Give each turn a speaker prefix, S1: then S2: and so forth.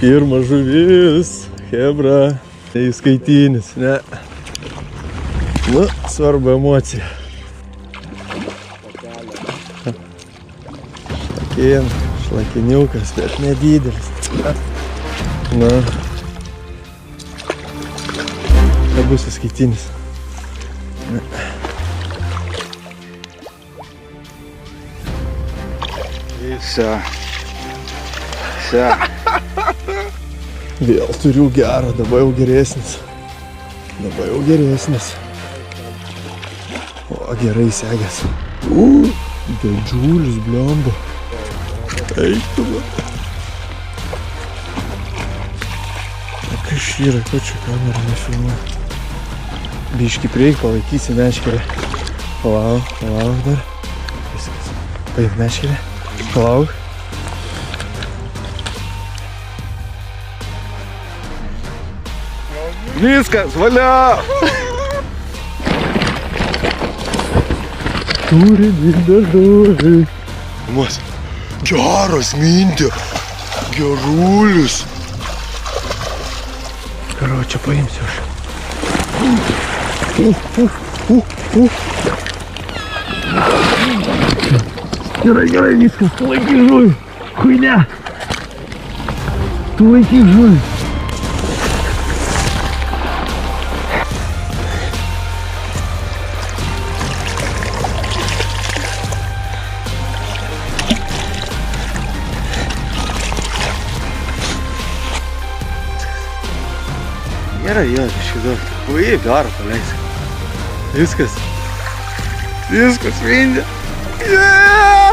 S1: Pirma žuvis, hebra, įskaitinis, ne. Nu, svarbu emocija. Šlakiniukas, bet nedidelis. Na. Tai bus įskaitinis.
S2: Все.
S1: Vėl turiu gerą, dabar jau geresnis. O, gerai segęs. Didžiulis, blemba. Eik tu, va. Kas yra, ko čia kamera nefilmuoja? Biškį prieik, palaikysi meškerę. Palauk dar. Viskas. Paimk meškerę. Palauk.
S2: Viskas, valia!
S1: Turi daždai.
S2: Mas, geras mintė. Gerulis.
S1: Karočią paimsiu aš. Gerai, viskas, tu laikyk žuvį. Chuinia. Tu laikyk žuvį.
S2: Gerai, jo, iškiduot. Ui, garą paleisk. Viskas. Viskas, mindė. Yeah!